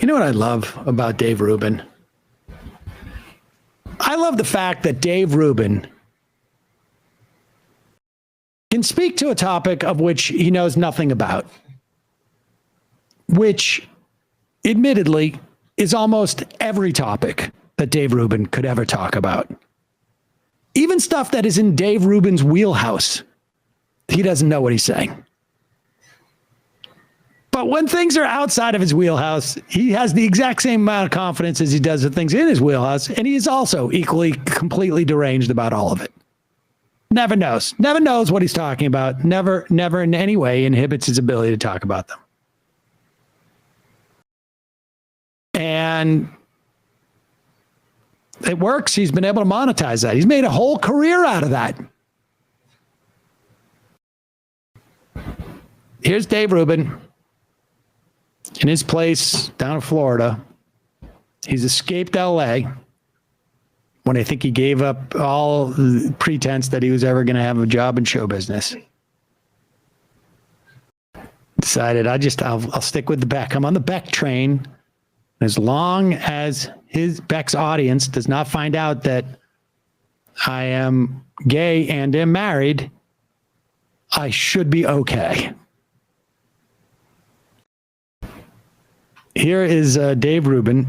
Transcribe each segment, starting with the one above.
You know what I love about Dave Rubin? I love the fact that Dave Rubin can speak to a topic of which he knows nothing about, which admittedly is almost every topic that Dave Rubin could ever talk about. Even stuff that is in Dave Rubin's wheelhouse, he doesn't know what he's saying. But when things are outside of his wheelhouse, he has the exact same amount of confidence as he does with things in his wheelhouse, and he is also equally completely deranged about all of it. Never knows what he's talking about, never in any way inhibits his ability to talk about them. And it works. He's been able to monetize that. He's made a whole career out of that. Here's Dave Rubin in his place down in Florida. He's escaped LA when I think he gave up all the pretense that he was ever going to have a job in show business. Decided I'll stick with the Beck. I'm on the Beck train. As long as Beck's audience does not find out that I am gay and am married, I should be okay. Here is Dave Rubin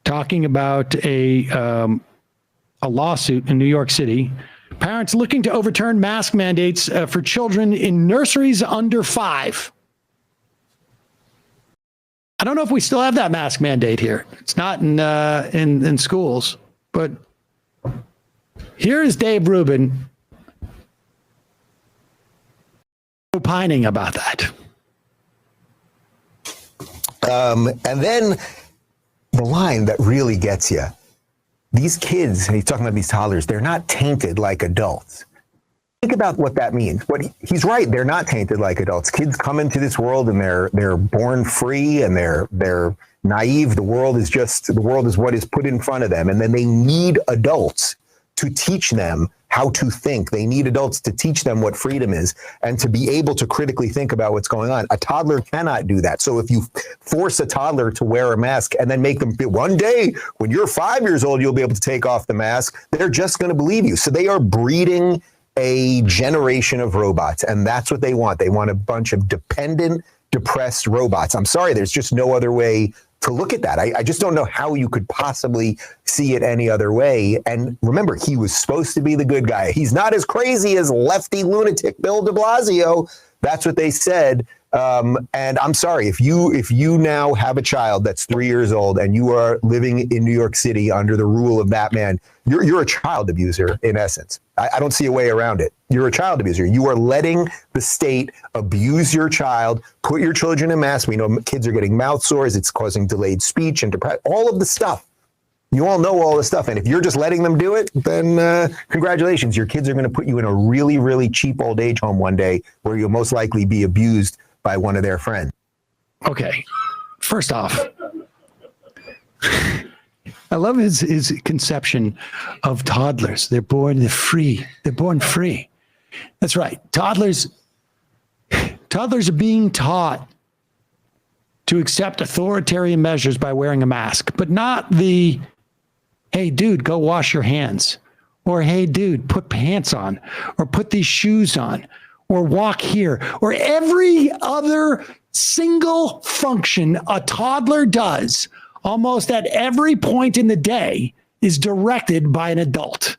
talking about a lawsuit in New York City. Parents looking to overturn mask mandates for children in nurseries under 5. I don't know if we still have that mask mandate here. It's not in schools, but here is Dave Rubin opining about that. And then the line that really gets you. These kids, he's talking about these toddlers, they're not tainted like adults. Think about what that means. He's right, they're not tainted like adults. Kids come into this world and they're born free and they're naive. The world is what is put in front of them. And then they need adults to teach them how to think. They need adults to teach them what freedom is and to be able to critically think about what's going on. A toddler cannot do that. So if you force a toddler to wear a mask and then make them feel one day when you're 5 years old, you'll be able to take off the mask, they're just going to believe you. So they are breeding a generation of robots, and that's what they want. They want a bunch of dependent, depressed robots. I'm sorry, there's just no other way to look at that. I just don't know how you could possibly see it any other way. And remember, he was supposed to be the good guy. He's not as crazy as lefty lunatic Bill de Blasio. That's what they said. And I'm sorry, if you now have a child that's 3 years old and you are living in New York City under the rule of that man, you're a child abuser in essence. I don't see a way around it. You're a child abuser. You are letting the state abuse your child, put your children in masks. We know kids are getting mouth sores. It's causing delayed speech and depression, all of the stuff. You all know all this stuff. And if you're just letting them do it, then congratulations. Your kids are going to put you in a really, really cheap old age home one day where you'll most likely be abused by one of their friends. Okay. First off, I love his conception of toddlers. They're free. They're born free. That's right. Toddlers are being taught to accept authoritarian measures by wearing a mask, but not the, hey, dude, go wash your hands. Or, hey, dude, put pants on. Or put these shoes on. Or walk here. Or every other single function a toddler does almost at every point in the day is directed by an adult.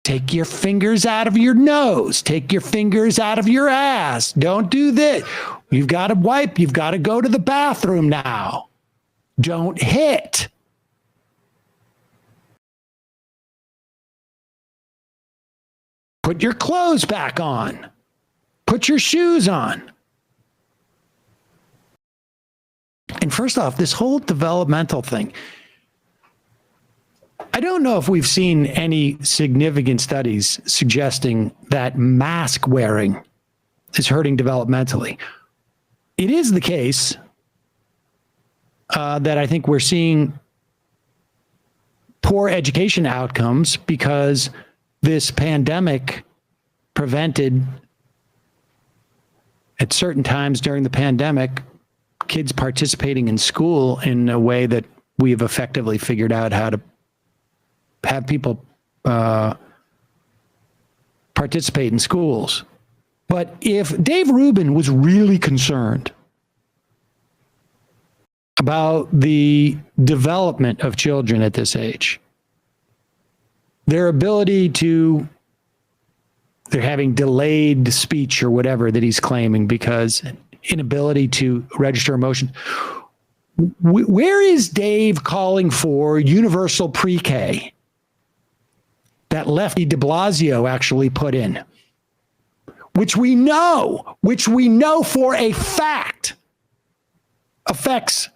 Take your fingers out of your nose. Take your fingers out of your ass. Don't do this. You've got to wipe. You've got to go to the bathroom now. Don't hit. Put your clothes back on. Put your shoes on. And first off, this whole developmental thing, I don't know if we've seen any significant studies suggesting that mask wearing is hurting developmentally. It is the case that I think we're seeing poor education outcomes because this pandemic prevented at certain times during the pandemic, kids participating in school in a way that we have effectively figured out how to have people participate in schools. But if Dave Rubin was really concerned about the development of children at this age, their ability to, they're having delayed speech or whatever that he's claiming because inability to register emotion. Where is Dave calling for universal pre-K that Lefty de Blasio actually put in? Which we know for a fact affects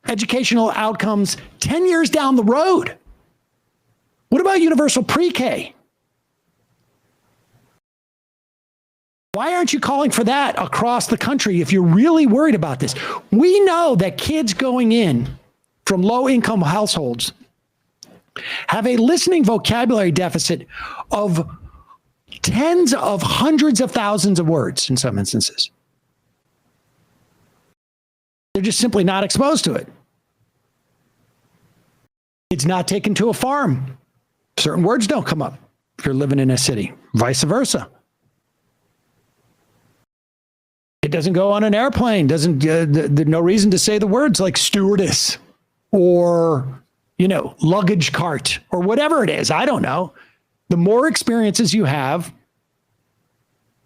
educational outcomes 10 years down the road. What about universal pre-K? Why aren't you calling for that across the country if you're really worried about this? We know that kids going in from low-income households have a listening vocabulary deficit of tens of hundreds of thousands of words in some instances. They're just simply not exposed to it. It's not taken to a farm. Certain words don't come up if you're living in a city, vice versa. It doesn't go on an airplane. There's no reason to say the words like stewardess or, luggage cart or whatever it is. I don't know. The more experiences you have,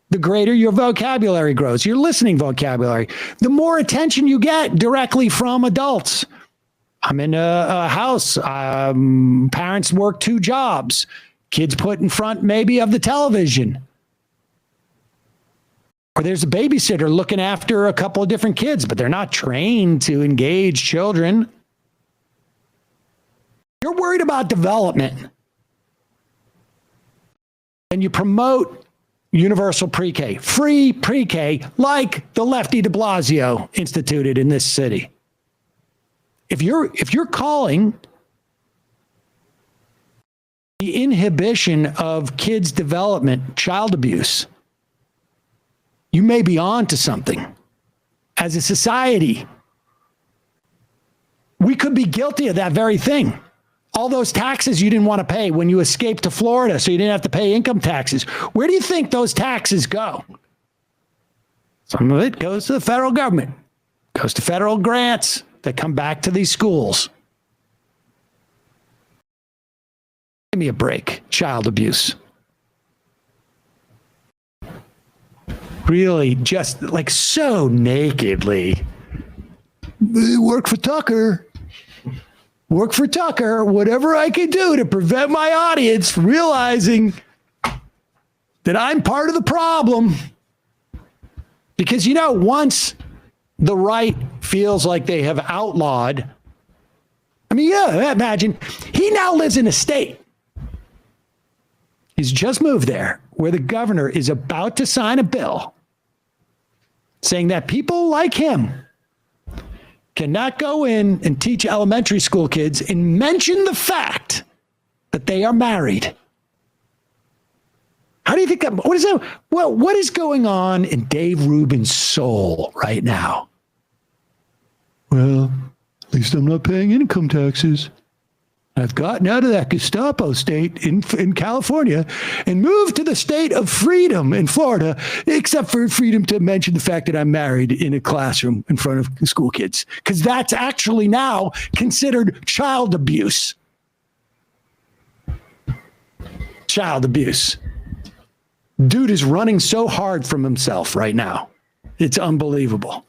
the greater your vocabulary grows, your listening vocabulary, the more attention you get directly from adults. I'm in a house. Parents work 2 jobs. Kids put in front maybe of the television. Or there's a babysitter looking after a couple of different kids, but they're not trained to engage children. You're worried about development. And you promote universal pre-K, free pre-K, like the Lefty de Blasio instituted in this city. If you're calling the inhibition of kids' development child abuse, you may be on to something. As a society, we could be guilty of that very thing. All those taxes you didn't want to pay when you escaped to Florida so you didn't have to pay income taxes. Where do you think those taxes go? Some of it goes to the federal government, goes to federal grants that come back to these schools. Give me a break. Child abuse. Really just like so nakedly. Work for Tucker. Work for Tucker, whatever I can do to prevent my audience from realizing that I'm part of the problem. Because, once the right feels like they have outlawed, imagine he now lives in a state. He's just moved there where the governor is about to sign a bill saying that people like him cannot go in and teach elementary school kids and mention the fact that they are married. How do you think that? What is that? Well, what is going on in Dave Rubin's soul right now? Well, at least I'm not paying income taxes. I've gotten out of that Gestapo state in California and moved to the state of freedom in Florida, except for freedom to mention the fact that I'm married in a classroom in front of school kids, because that's actually now considered child abuse. Child abuse. Dude is running so hard from himself right now. It's unbelievable.